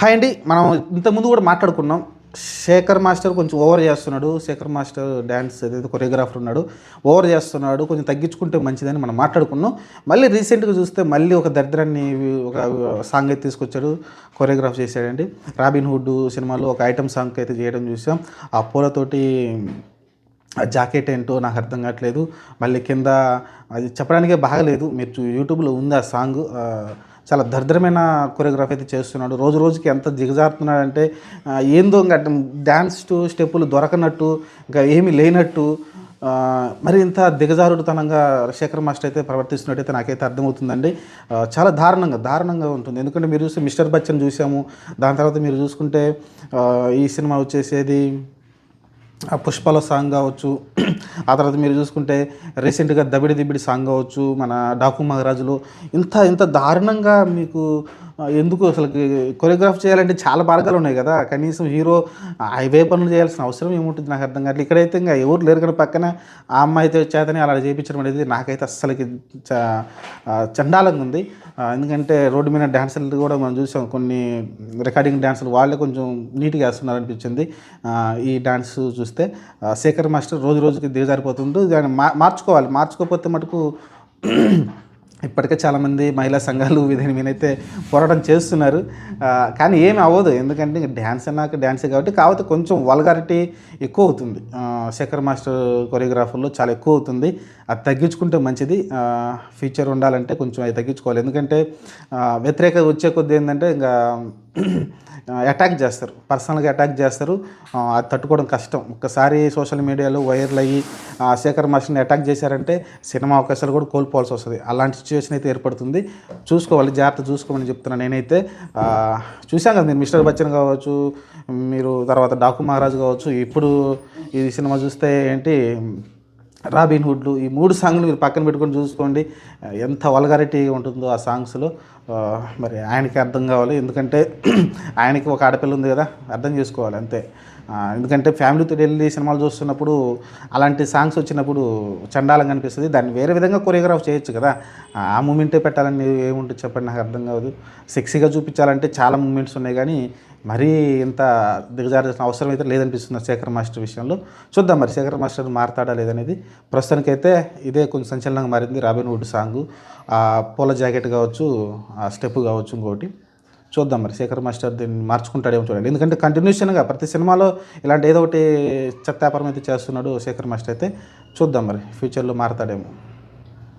Hi అండి. మనం ఇంతకుముందు కూడా మాట్లాడుకున్నాం. శేఖర్ మాస్టర్ కొంచెం ఓవర్ చేస్తున్నాడు. శేఖర్ మాస్టర్ డ్యాన్స్ ఏదైతే కొరియోగ్రాఫర్ ఉన్నాడు, ఓవర్ చేస్తున్నాడు, కొంచెం తగ్గించుకుంటే మంచిదని మనం మాట్లాడుకున్నాం. మళ్ళీ రీసెంట్గా చూస్తే మళ్ళీ ఒక దరిద్రాన్ని ఒక సాంగ్ అయితే తీసుకొచ్చాడు, కొరియోగ్రాఫ్ చేశాడండి. రాబిన్ హుడ్ సినిమాలో ఒక ఐటమ్ సాంగ్ అయితే చేయడం చూసాం. ఆ పూలతోటి ఆ జాకెట్ ఏంటో నాకు అర్థం కావట్లేదు. మళ్ళీ కింద అది చెప్పడానికే బాగలేదు. మీరు యూట్యూబ్లో ఉంది ఆ సాంగ్. చాలా దరిద్రమైన కొరియోగ్రఫీ అయితే చేస్తున్నాడు. రోజు రోజుకి ఎంత దిగజారుతున్నాడంటే ఏందో ఇంకా డ్యాన్స్ స్టెప్పులు దొరకనట్టు, ఇంకా ఏమీ లేనట్టు, మరి ఇంత దిగజారుడుతనంగా శేఖర్ మాస్టర్ అయితే ప్రవర్తిస్తున్నట్టయితే నాకైతే అర్థమవుతుందండి. చాలా దారుణంగా ఉంటుంది. ఎందుకంటే మీరు చూస్తే మిస్టర్ బచ్చన్ చూసాము. దాని తర్వాత మీరు చూసుకుంటే ఈ సినిమా వచ్చేసేది పుష్పలో సాంగ్ కావచ్చు. ఆ తర్వాత మీరు చూసుకుంటే రీసెంట్గా దబిడి దిబిడి సాంగ్ కావచ్చు, మన డాకు మహారాజులో ఇంత దారుణంగా మీకు ఎందుకు అసలుకి కొరియోగ్రాఫ్ చేయాలంటే చాలా మార్గాలు ఉన్నాయి కదా. కనీసం హీరో హైవే పనులు చేయాల్సిన అవసరం ఏముంటుంది నాకు అర్థం కావట్లేదు. ఇక్కడైతే ఇంకా ఎవరు లేరు కానీ పక్కన ఆ అమ్మాయి అయితే చేతని అలా చేయించడం అనేది నాకైతే అస్సలకి చండాలంగా ఉంది. ఎందుకంటే రోడ్డు మీద డ్యాన్సులు కూడా మనం చూసాం, కొన్ని రికార్డింగ్ డ్యాన్సులు వాళ్ళే కొంచెం నీట్గా వేస్తున్నారు అనిపించింది. ఈ డ్యాన్స్ చూస్తే శేఖర్ మాస్టర్ రోజు రోజుకి దిగజారిపోతుంటూ దాన్ని మార్చుకోకపోతే మటుకు ఇప్పటికే చాలామంది మహిళా సంఘాలు దీని మీదైతే పోరాటం చేస్తున్నారు. కానీ ఏమి అవ్వదు, ఎందుకంటే ఇంక డ్యాన్స్ అన్నాక డ్యాన్సే కాబట్టి. కాకపోతే కొంచెం వల్గారిటీ ఎక్కువ అవుతుంది. శేఖర్ మాస్టర్ కొరియోగ్రాఫర్లో చాలా ఎక్కువ అవుతుంది. అది తగ్గించుకుంటే మంచిది. ఫీచర్ ఉండాలంటే కొంచెం అది తగ్గించుకోవాలి. ఎందుకంటే వ్యతిరేకత వచ్చే కొద్ది ఏంటంటే ఇంకా అటాక్ చేస్తారు, పర్సనల్గా అటాక్ చేస్తారు. అది తట్టుకోవడం కష్టం. ఒక్కసారి సోషల్ మీడియాలో వైరల్ అయ్యి శేఖర్ మాస్టర్ని అటాక్ చేశారంటే సినిమా అవకాశాలు కూడా కోల్పోవాల్సి వస్తుంది. అలాంటి సిచ్యువేషన్ అయితే ఏర్పడుతుంది. జాగ్రత్త చూసుకోమని చెప్తున్నాను నేనైతే. చూసాం కదా మీరు మిస్టర్ బచ్చన్ కావచ్చు, మీరు తర్వాత డాకు మహారాజు కావచ్చు, ఇప్పుడు ఈ సినిమా చూస్తే ఏంటి రాబిన్ హుడ్లు, ఈ 3 సాంగ్లు మీరు పక్కన పెట్టుకొని చూసుకోండి ఎంత వల్గారిటీ ఉంటుందో ఆ సాంగ్స్లో. మరి ఆయనకి అర్థం కావాలి, ఎందుకంటే ఆయనకి ఒక ఆడపిల్ల ఉంది కదా, అర్థం చేసుకోవాలి అంతే. ఎందుకంటే ఫ్యామిలీతో వెళ్ళి సినిమాలు చూస్తున్నప్పుడు అలాంటి సాంగ్స్ వచ్చినప్పుడు చండాలంగా అనిపిస్తుంది. దాన్ని వేరే విధంగా కొరియోగ్రాఫ్ చేయొచ్చు కదా. ఆ మూమెంటే పెట్టాలని ఏముంటుంది చెప్పండి, నాకు అర్థం కాదు. సెక్సీగా చూపించాలంటే చాలా మూమెంట్స్ ఉన్నాయి, కానీ మరీ ఇంత దిగజారాల్సిన అవసరం అయితే లేదనిపిస్తుంది శేఖర్ మాస్టర్ విషయంలో. చూద్దాం మరి శేఖర్ మాస్టర్ మారతాడా లేదనేది. ప్రస్తుతానికైతే ఇదే కొంచెం సంచలనంగా మారింది రాబిన్ హుడ్ సాంగు. ఆ పూల జాకెట్ కావచ్చు, ఆ స్టెప్ కావచ్చు, ఇంకోటి చూద్దాం మరి శేఖర్ మాస్టర్ దీన్ని మార్చుకుంటాడేమో చూడండి. ఎందుకంటే కంటిన్యూషన్గా ప్రతి సినిమాలో ఇలాంటి ఏదో ఒకటి చెత్తాపరం అయితే చేస్తున్నాడు శేఖర్ మాస్టర్ అయితే. చూద్దాం మరి ఫ్యూచర్లో మారతాడేమో.